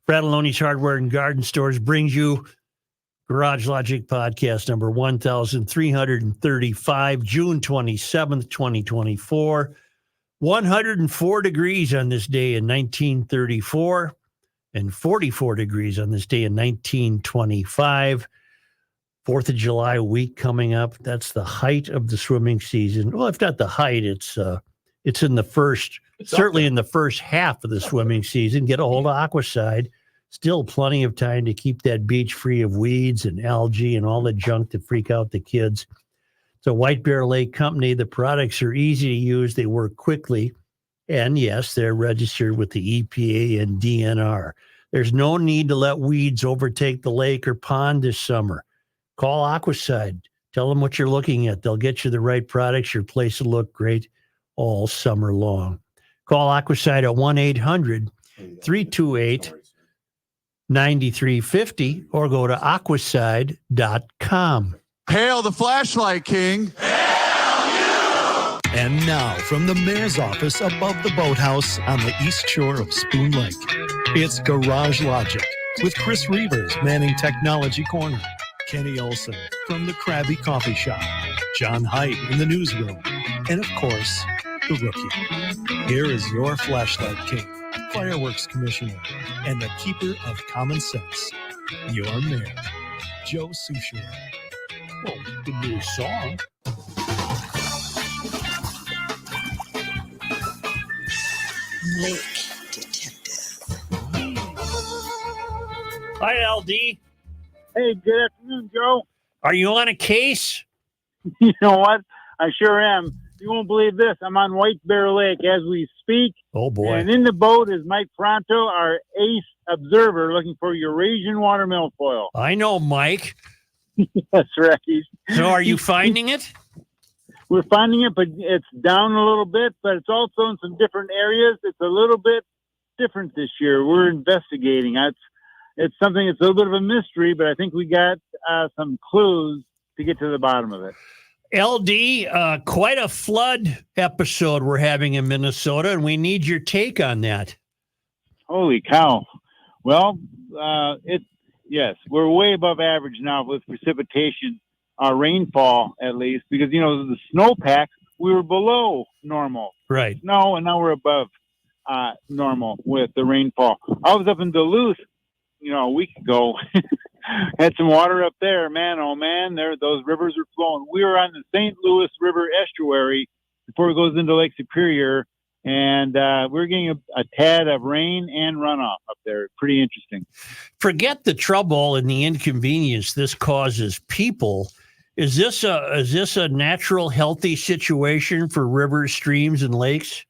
Fratelloni's Hardware and Garden Stores brings you Garage Logic Podcast number 1335, June 27th, 2024. 104 degrees on this day in 1934 and 44 degrees on this day in 1925. 4th of July week coming up. That's the height of the swimming season. Well, if not the height, it's in the first, certainly in the first half of the swimming season. Get a hold of Aquaside. Still plenty of time to keep that beach free of weeds and algae and all the junk that freak out the kids. It's a White Bear Lake company. The products are easy to use. They work quickly. And yes, they're registered with the EPA and DNR. There's no need to let weeds overtake the lake or pond this summer. Call Aquaside. Tell them what you're looking at. They'll get you the right products. Your place will look great all summer long. Call Aquaside at 1-800-328-9350 or go to aquaside.com. Hail the flashlight king. Hail you! And now from the mayor's office above the boathouse on the east shore of Spoon Lake, it's Garage Logic with Chris Reavers manning Technology Corner, Kenny Olson from the Krabby Coffee Shop, John Haidt in the newsroom, and of course, the Rookie. Here is your flashlight king, fireworks commissioner, and the keeper of common sense, your mayor, Joe Souchere. Well, the new song. Lake Detective. Hi, LD. Hey, good afternoon, Joe. Are you on a case? You know what? I sure am. You won't believe this. I'm on White Bear Lake as we speak. Oh, boy. And in the boat is Mike Pronto, our ace observer, looking for Eurasian water milfoil. I know, Mike. That's right. So are you finding it? We're finding it, but it's down a little bit, but it's also in some different areas. It's a little bit different this year. We're investigating. It's something that's a little bit of a mystery, but I think we got some clues to get to the bottom of it. LD, quite a flood episode we're having in Minnesota, and we need your take on that. Holy cow. Well, yes, we're way above average now with precipitation, rainfall at least, because, you know, the snowpack, we were below normal. Right. No, and now we're above normal with the rainfall. I was up in Duluth, you know, a week ago. Had some water up there, man. Oh man, those rivers are flowing. We were on the St. Louis River estuary before it goes into Lake Superior, and we're getting a tad of rain and runoff up there. Pretty interesting. Forget the trouble and the inconvenience this causes people. Is this a natural, healthy situation for rivers, streams, and lakes?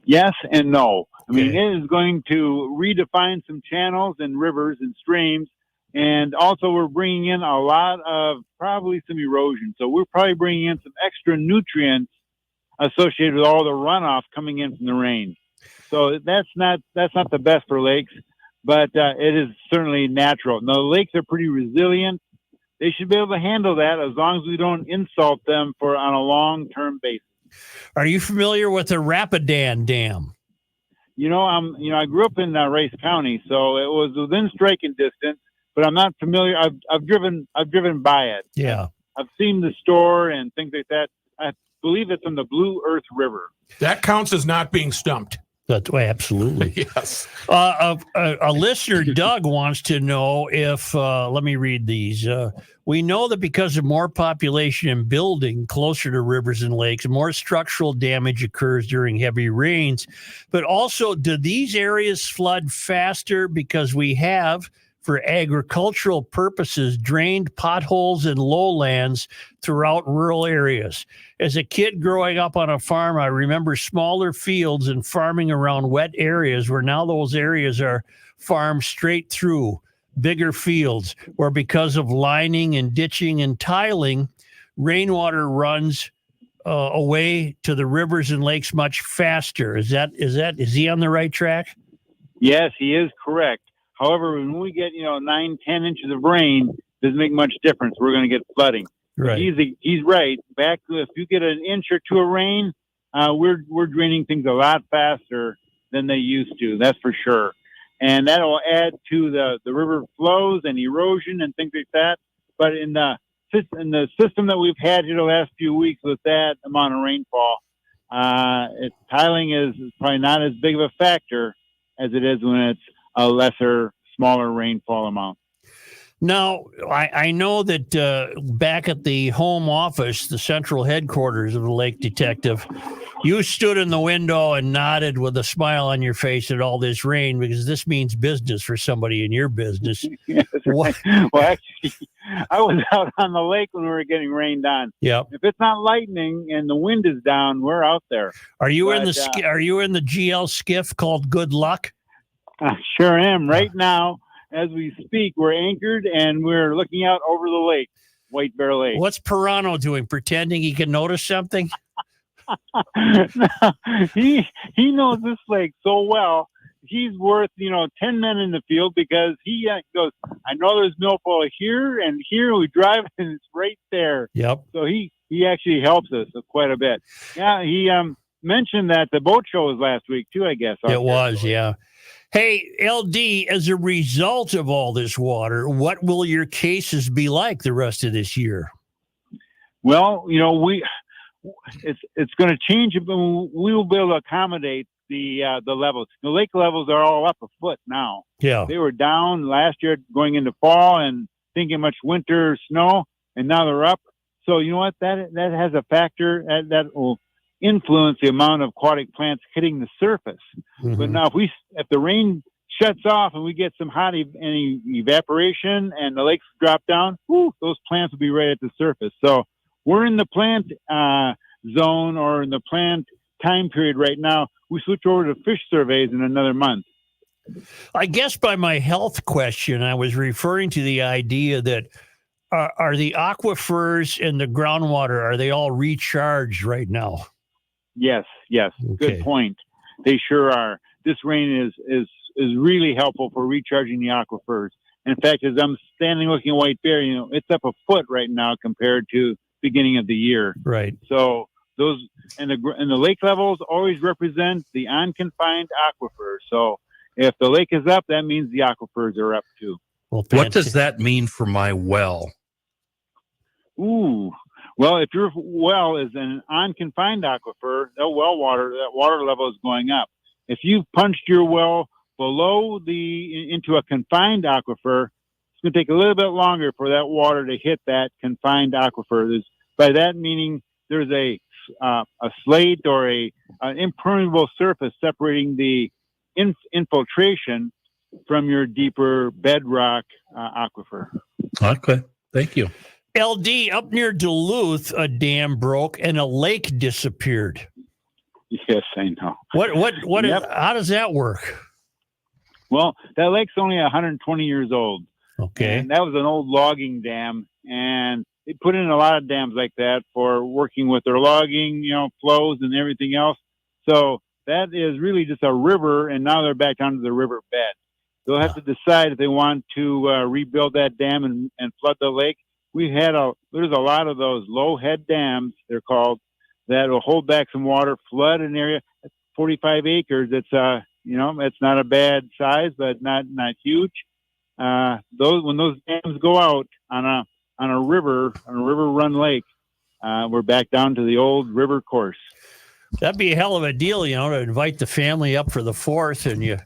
Yes and no. I mean, Okay. It is going to redefine some channels and rivers and streams. And also we're bringing in a lot of probably some erosion. So we're probably bringing in some extra nutrients associated with all the runoff coming in from the rain. So that's not the best for lakes, but it is certainly natural. Now, the lakes are pretty resilient. They should be able to handle that as long as we don't insult them on a long-term basis. Are you familiar with the Rapidan Dam? You know, I grew up in Rice County, so it was within striking distance, but I'm not familiar. I've driven by it. Yeah. I've seen the store and things like that. I believe it's on the Blue Earth River. That counts as not being stumped. That's way absolutely. Yes. A listener, Doug, wants to know if, let me read these. We know that because of more population and building closer to rivers and lakes, more structural damage occurs during heavy rains. But also, do these areas flood faster because we have, for agricultural purposes, drained potholes and lowlands throughout rural areas? As a kid growing up on a farm, I remember smaller fields and farming around wet areas where now those areas are farmed straight through bigger fields, where because of lining and ditching and tiling, rainwater runs away to the rivers and lakes much faster. Is he on the right track? Yes, he is correct. However, when we get 9-10 inches of rain, doesn't make much difference. We're going to get flooding. Right. He's right. Back if you get an inch or two of rain, we're draining things a lot faster than they used to. That's for sure. and that'll add to the river flows and erosion and things like that. But in the system that we've had here the last few weeks with that amount of rainfall, tiling is probably not as big of a factor as it is when it's a smaller rainfall amount. Now, I know that back at the home office, the central headquarters of the Lake Detective, you stood in the window and nodded with a smile on your face at all this rain, because this means business for somebody in your business. Yes, right. Well, actually, I was out on the lake when we were getting rained on. Yep. If it's not lightning and the wind is down, we're out there. Are you in the GL skiff called Good Luck? I sure am. Right now, as we speak, we're anchored and we're looking out over the lake, White Bear Lake. What's Pirano doing? Pretending he can notice something? He knows this lake so well. He's worth 10 men in the field, because he goes, I know there's milfoil here and here. We drive and it's right there. Yep. So he actually helps us quite a bit. Yeah, he mentioned that the boat show was last week too, I guess. It was, yeah. Hey, LD, as a result of all this water, what will your cases be like the rest of this year? Well, it's going to change, but we will be able to accommodate the levels. The lake levels are all up a foot now. Yeah. They were down last year going into fall and thinking much winter snow, and now they're up. So you know what? That has a factor that will influence the amount of aquatic plants hitting the surface. Mm-hmm. But now if the rain shuts off and we get some hot any evaporation and the lakes drop down, those plants will be right at the surface. So we're in the plant zone, or in the plant time period right now. We switch over to fish surveys in another month. I guess by my health question, I was referring to the idea that are the aquifers and the groundwater, are they all recharged right now? Yes. Okay. Good point. They sure are. This rain is really helpful for recharging the aquifers. In fact, as I'm standing looking at White Bear, it's up a foot right now compared to beginning of the year. Right. So those and the lake levels always represent the unconfined aquifer. So if the lake is up, that means the aquifers are up too. Well, what does that mean for my well? Ooh. Well, if your well is an unconfined aquifer, that water level is going up. If you've punched your well below into a confined aquifer, it's going to take a little bit longer for that water to hit that confined aquifer. By that meaning, there's a slate or an impermeable surface separating the infiltration from your deeper bedrock aquifer. Okay, thank you. LD, up near Duluth, a dam broke and a lake disappeared. Yes, I know. What? Yep. How does that work? Well, that lake's only 120 years old. Okay. And that was an old logging dam, and they put in a lot of dams like that for working with their logging, flows and everything else. So that is really just a river, and now they're back down to the river bed. They'll have to decide if they want to rebuild that dam and flood the lake. There's a lot of those low head dams, they're called, that will hold back some water, flood an area. 45 acres. It's it's not a bad size, but not huge. When those dams go out on a river run lake, we're back down to the old river course. That'd be a hell of a deal, to invite the family up for the 4th, and you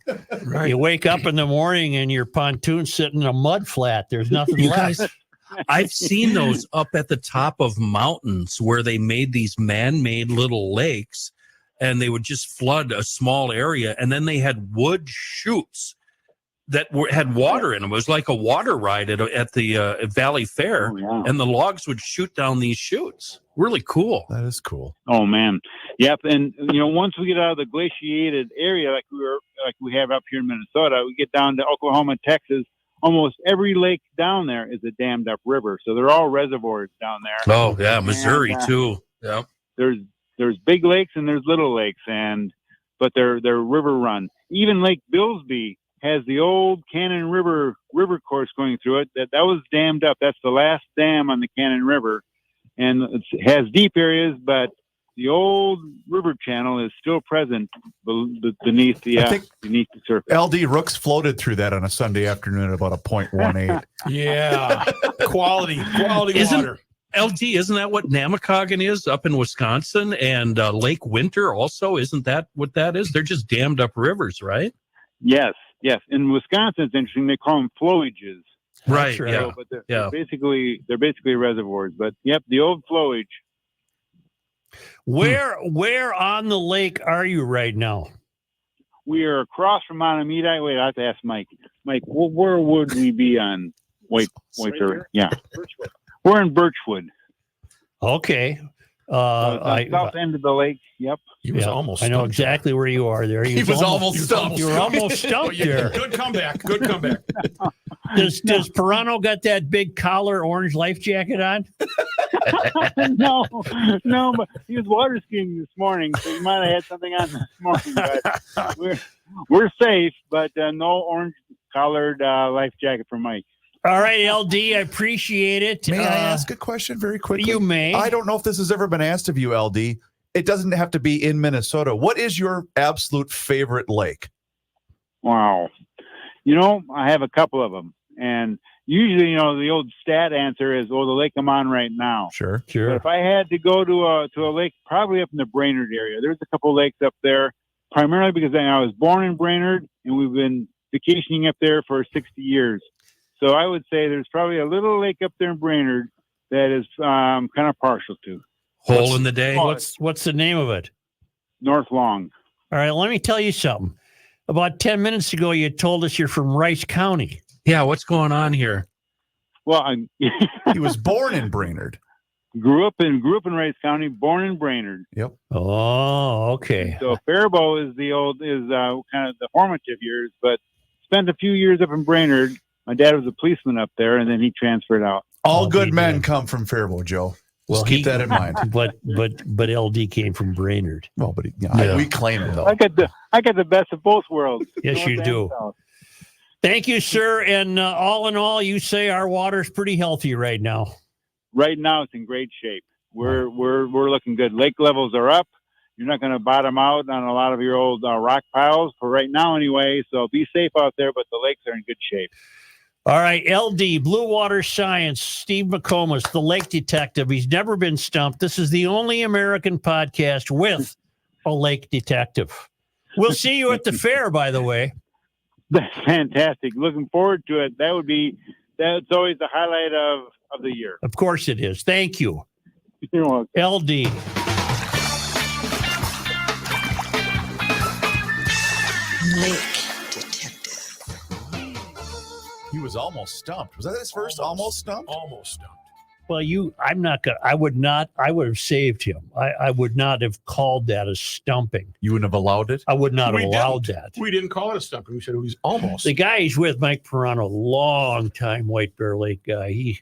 wake up in the morning and your pontoon's sitting in a mud flat. There's nothing left. I've seen those up at the top of mountains where they made these man-made little lakes, and they would just flood a small area, and then they had wood chutes that had water in them. It was like a water ride at the Valley Fair, and the logs would shoot down these chutes. Really cool. That is cool. Oh man, yep. And once we get out of the glaciated area like we have up here in Minnesota, we get down to Oklahoma, Texas. Almost every lake down there is a dammed up river, so they're all reservoirs down there. Oh yeah, Missouri too. Yeah. There's big lakes and there's little lakes, but they're river run. Even Lake Billsby has the old Cannon River course going through it. That was dammed up. That's the last dam on the Cannon River, and it has deep areas, but the old river channel is still present beneath the I think beneath the surface. LD Rooks floated through that on a Sunday afternoon at about a 0.18. Yeah. quality Isn't- water. LD, isn't that what Namakagon is up in Wisconsin? And Lake Winter also, isn't that what that is? They're just dammed up rivers, right? Yes. In Wisconsin, it's interesting. They call them flowages. Right. right. Yeah. So, but they're Yeah. basically reservoirs. But yep, the old flowage. Where on the lake are you right now? We are across from Montemita. Wait, I have to ask Mike. Mike, where would we be on White River? Yeah, we're in Birchwood. Okay. The south end of the lake. Yep. He was almost I know stumped. exactly where you are there. He was almost stumped. You were almost stumped there. Good comeback. Good comeback. Does Pirano got that big collar orange life jacket on? no, but he was water skiing this morning, so he might have had something on this morning. But we're safe, but no orange collared life jacket for Mike. All right, LD, I appreciate it. May I ask a question very quickly? You may. I don't know if this has ever been asked of you, LD. It doesn't have to be in Minnesota. What is your absolute favorite lake? Wow. I have a couple of them. And usually, the old stat answer is, the lake I'm on right now. Sure. But Sure. if I had to go to a lake, probably up in the Brainerd area, there's a couple lakes up there, primarily because I was born in Brainerd, and we've been vacationing up there for 60 years. So I would say there's probably a little lake up there in Brainerd that is kind of partial to Hole in the day. What's the name of it? North Long. All right, let me tell you something. About 10 minutes ago, you told us you're from Rice County. Yeah. What's going on here? Well, I He was born in Brainerd. grew up in Rice County, born in Brainerd. Yep. Oh, okay. So Faribault is kind of the formative years, but spent a few years up in Brainerd. My dad was a policeman up there, and then he transferred out. All Oh, good he men did. come from Faribault, Joe. Well, Just keep that in mind. But LD came from Brainerd. Well, but Yeah. we claim it though. I got the best of both worlds. Yes, North you and do. South. Thank you, sir. And all in all, you say our water's pretty healthy right now. Right now, it's in great shape. We're looking good. Lake levels are up. You're not going to bottom out on a lot of your old rock piles for right now, anyway. So be safe out there. But the lakes are in good shape. All right, LD, Blue Water Science, Steve McComas, the lake detective. He's never been stumped. This is the only American podcast with a lake detective. We'll see you at the fair, by the way. That's fantastic. Looking forward to it. That's always the highlight of the year. Of course it is. Thank you. You're welcome. LD. Lake detective. He was almost stumped. Was that his first almost stumped? Almost stumped. Well, I would have saved him. I would not have called that a stumping. You wouldn't have allowed it? I would not have We allowed didn't. that. We didn't call it a stumping. We said it was almost. The guy he's with, Mike Pirano, long time White Bear Lake guy.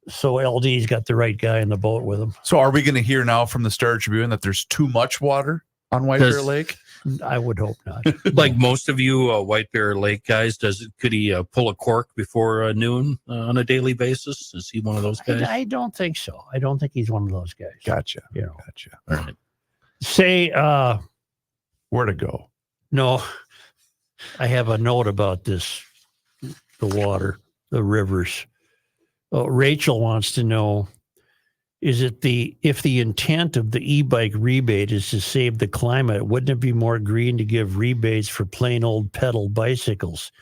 So LD's got the right guy in the boat with him. So are we going to hear now from the Star Tribune that there's too much water on White Bear Lake? I would hope not. Like most of you White Bear Lake guys, could he pull a cork before noon on a daily basis? Is he one of those guys? I don't think so. I don't think he's one of those guys. Gotcha. You know, Gotcha. All right. say, Where to go? no, I have a note about this, the water, the rivers. Rachel wants to know, if the intent of the e-bike rebate is to save the climate, wouldn't it be more green to give rebates for plain old pedal bicycles?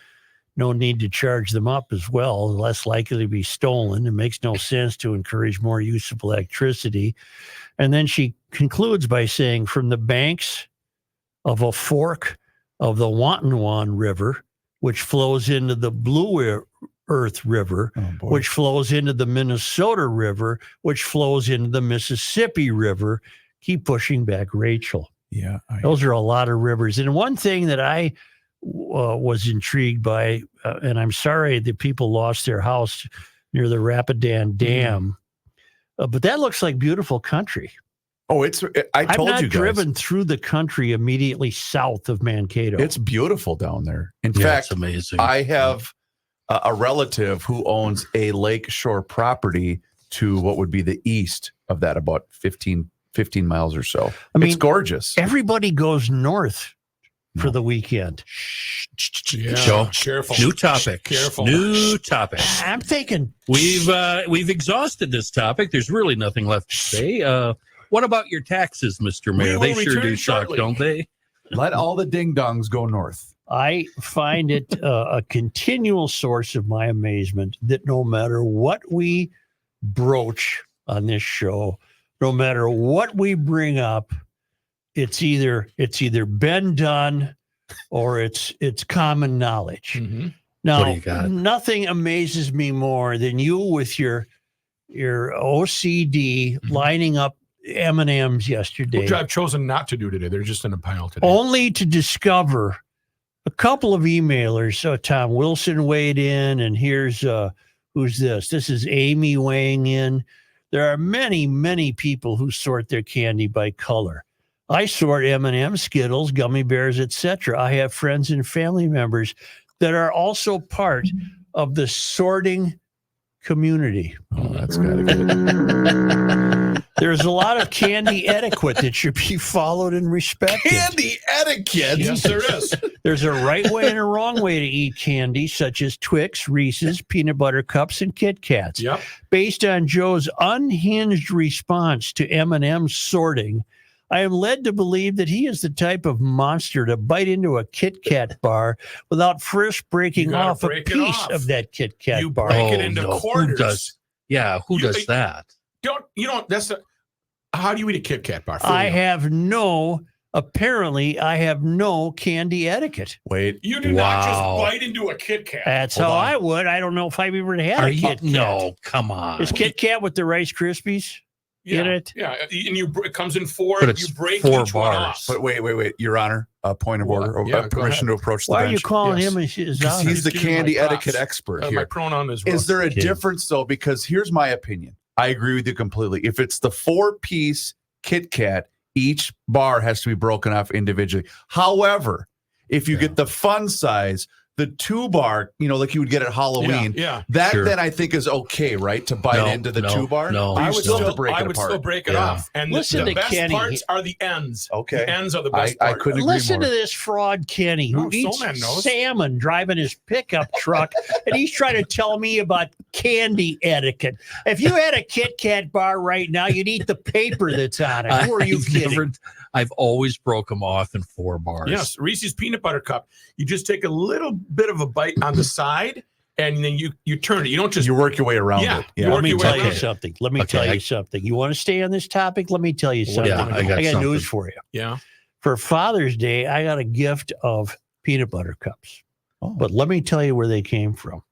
No need to charge them up as well, less likely to be stolen. It makes no sense to encourage more use of electricity. And then she concludes by saying, from the banks of a fork of the Watonwan River, which flows into the Blue Earth River, which flows into the Minnesota River, which flows into the Mississippi River. Keep pushing back, Rachel. Yeah. Those are a lot of rivers. And one thing that I was intrigued by, and I'm sorry that people lost their house near the Rapidan Dam, but that looks like beautiful country. Oh, I told I've not you guys. driven through the country immediately south of Mankato. It's beautiful down there. In Yeah, fact, it's amazing. I have a relative who owns a lakeshore property to what would be the east of that, about 15 15 miles or so. I mean, it's gorgeous. Everybody goes north for the weekend. Yeah, Joe, careful. New topic. Careful. New topic. I'm thinking We've exhausted this topic. There's really nothing left to say. What about your taxes, Mr. Mayor? We They will sure return do suck, shortly. don't they? Let all the ding dongs go north. I find it a continual source of my amazement that no matter what we broach on this show, no matter what we bring up, it's either been done or it's common knowledge. Mhm. What do Now, you got? nothing amazes me more than you with your OCD lining up M&Ms yesterday, Which I've chosen not to do today. They're just in a pile today. only to discover a couple of emailers. So Tom Wilson weighed in, and here's who's this? This is Amy weighing in. There are many, many people who sort their candy by color. I sort M&M, Skittles, gummy bears, etc. I have friends and family members that are also part of the sorting community. Oh, that's gotta be. There's a lot of candy etiquette that should be followed and respected. Candy etiquette. Yes, there is. There's a right way and a wrong way to eat candy, such as Twix, Reese's, peanut butter cups, and Kit Kats. Yep. Based on Joe's unhinged response to M&M sorting, I am led to believe that he is the type of monster to bite into a Kit Kat bar without first breaking You gotta off a break it piece off. of that Kit Kat You bar. break it into Who quarters. does? Yeah, who You- does that? How do you eat a Kit Kat bar? I have no candy etiquette. Wait. You do not just Wow. bite into a Kit Kat. That's Hold how on. I would. I don't know if I've ever had Are a you? Kit Kat. No, come on. Is Kit Kat with the Rice Krispies yeah. in it? Yeah, and it comes in four. But it's You break 4 each one bars. off. But wait, Your Honor. Point of What? order. Or, Yeah, go permission to approach the Why are bench. you calling Yes. him his Because honor? he's the Give me my candy props. etiquette expert My here. pronoun is Is there a Kid. difference though? Because here's my opinion. I agree with you completely. If it's the 4-piece Kit Kat, each bar has to be broken off individually. However, if you get the fun size, the 2-bar, like you would get at Halloween, Yeah. that Sure. then I think is okay, right? To bite No, into the no, 2-bar. no. But I you would still still have to break I it would apart. still break it Yeah. off. And Listen the to best Kenny. parts are the ends. Okay. The ends are the I best part. couldn't agree Listen more. to this fraud Kenny who No, eats Soul Man knows. salmon driving his pickup truck, and he's trying to tell me about candy etiquette. If you had a Kit Kat bar right now, you'd eat the paper that's on it. Who are you kidding? I've always broke them off in 4 bars. Yes, Reese's peanut butter cup. You just take a little bit of a bite on the side, and then you turn it. You don't just You work your way around Yeah. it. You Yeah. work Let me your way tell you around it. something. Let me Okay, tell I- you something. You want to stay on this topic? Let me tell you something. Yeah, I got something. news for you. Yeah. For Father's Day, I got a gift of peanut butter cups. Oh. But let me tell you where they came from.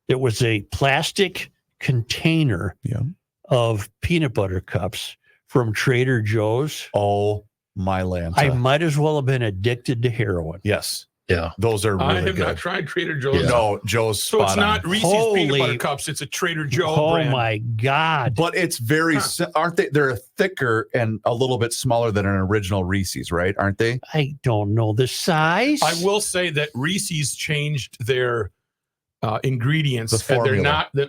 It was a plastic container Yeah. of peanut butter cups from Trader Joe's. Oh my land. I might as well have been addicted to heroin. Yes. Yeah. Those are I really have not good. tried Trader Joe's. Yeah. No, Joe's So it's spot on. not Reese's peanut butter Holy- cups. It's a Trader Joe Oh brand. my God. But it's very, Huh. aren't they? They're thicker and a little bit smaller than an original Reese's, right? Aren't they? I don't know the size. I will say that Reese's changed their ingredients. The and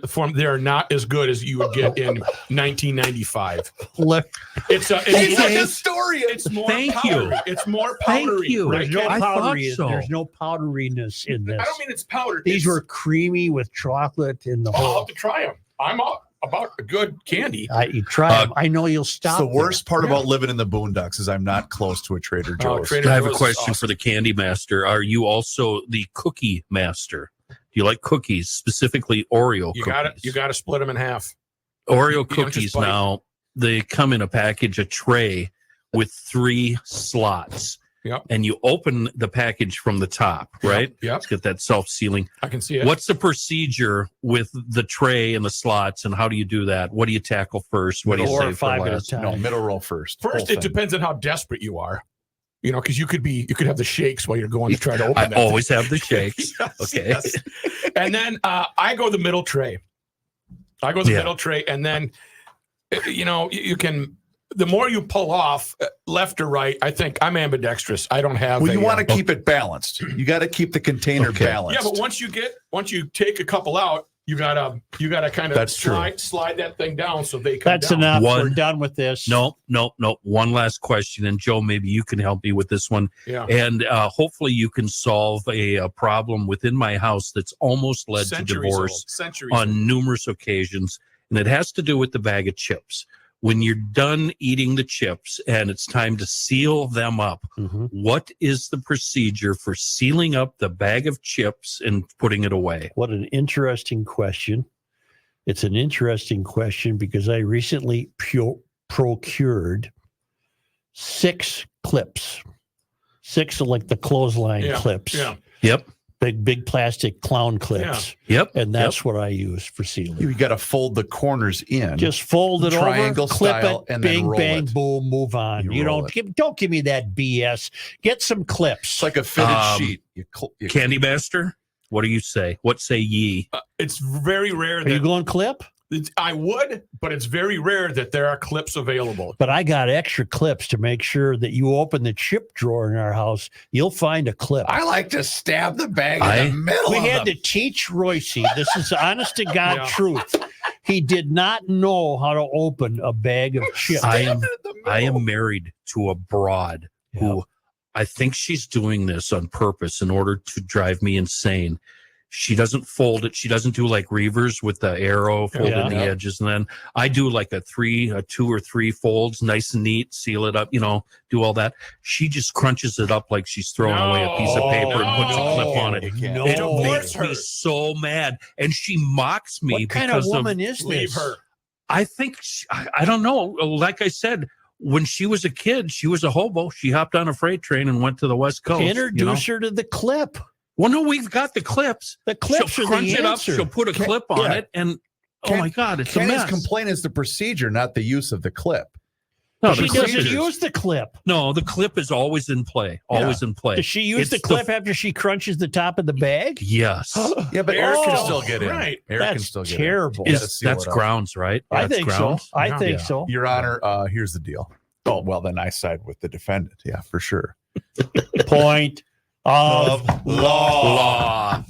formula. they are not as good as you would get in 1995. Look, It's He's more, a historian. it's more Thank powdery. you. It's more Thank powdery. you. Right? there's no I thought powdery. so. There's no powderiness in this. I don't mean it's powdered. These It's- were creamy with chocolate in the I'll whole. have to try them. I'm all about a good candy. You try them. I know you'll It's stop. the there. worst part Yeah. about living in the boondocks is I'm not close to a Trader Oh, Joe's. Trader I have a Joe's is question awesome. for the Candy Master. Are you also the Cookie Master? Do you like cookies, specifically Oreo You cookies? got to split them in half. Oreo you don't just cookies bite. now, they come in a package, a tray with 3 slots. Yep. And you open the package from the top, right? Yep. It's got that self-sealing. I can see it. What's the procedure with the tray and the slots, and how do you do that? What do you tackle first? What do you 4 or save for 5 at a last? time. No, middle row first. First, Whole it thing. depends on how desperate you are. Because you could have the shakes while you're going to try to open I that always thing. have the shakes. Yes, Okay. yes. And then I go the middle tray. I go the Yeah. middle tray, and then you can. The more you pull off left or right, I think I'm ambidextrous. I don't have. Well, you a, want to keep it balanced. You got to keep the container Okay. balanced. Yeah, but once you take a couple out, you gotta kind That's of true. slide that thing down so they come That's down. enough. One- We're done with this. No. One last question, and Joe, maybe you can help me with this one. Yeah. And hopefully you can solve a problem within my house that's almost led to divorce Centuries on numerous occasions. And it has to do with the bag of chips. When you're done eating the chips and it's time to seal them up, Mhm. what is the procedure for sealing up the bag of chips and putting it away? What an interesting question. It's an interesting question because I recently procured 6 clips, 6 like the clothesline Yeah, clips, yeah. Yep. big plastic clown clips, Yep. and that's what I use for sealing. You got to fold the corners in. Just fold it Triangle over, clip style, it, and then bing, roll bang, it. boom, move on. You roll Don't give me that BS. Get some clips. It's like a fitted sheet. Candy Master, what do you say? What say ye? It's very rare Are you that going clip? I would, but it's very rare that there are clips available. But I got extra clips to make sure that you open the chip drawer in our house, you'll find a clip. I like to stab the bag in the middle. We had to teach Royce. This is honest to God Yeah. truth. He did not know how to open a bag of chips. I am married to a broad Yeah. who I think she's doing this on purpose in order to drive me insane. She doesn't fold it. She doesn't do like Reavers with the arrow folding Yeah. the edges. And then I do like a 2 or 3 folds, nice and neat, seal it up, do all that. She just crunches it up like she's throwing away a piece of paper and puts a clip on it. No. It Divorce makes me her. so mad. And she mocks me What kind of because woman is Leave this? her. I think I don't know. Like I said, when she was a kid, she was a hobo. She hopped on a freight train and went to the West Coast. Introduce her to the clip. Well, no, we've got the clips. The clips She'll are crunch the it up. answer. She'll put a clip on yeah. it, and oh Ken- my God, it's a Kenny's mess. complaint is the procedure, not the use of the clip. No, She the doesn't clip is- use the clip. No, the clip is always in play. Always in play. Does she use It's the clip after she crunches the top of the bag? Yes. Yeah, but Air Eric can can- still get in. right. Eric can That's still get terrible. in. You gotta Is seal that's it up. grounds, right? I That's think grounds. so. I Yeah. think Yeah. so. Your Honor, here's the deal. Oh, well, then I side with the defendant. Yeah, for sure. Point of Law. Law.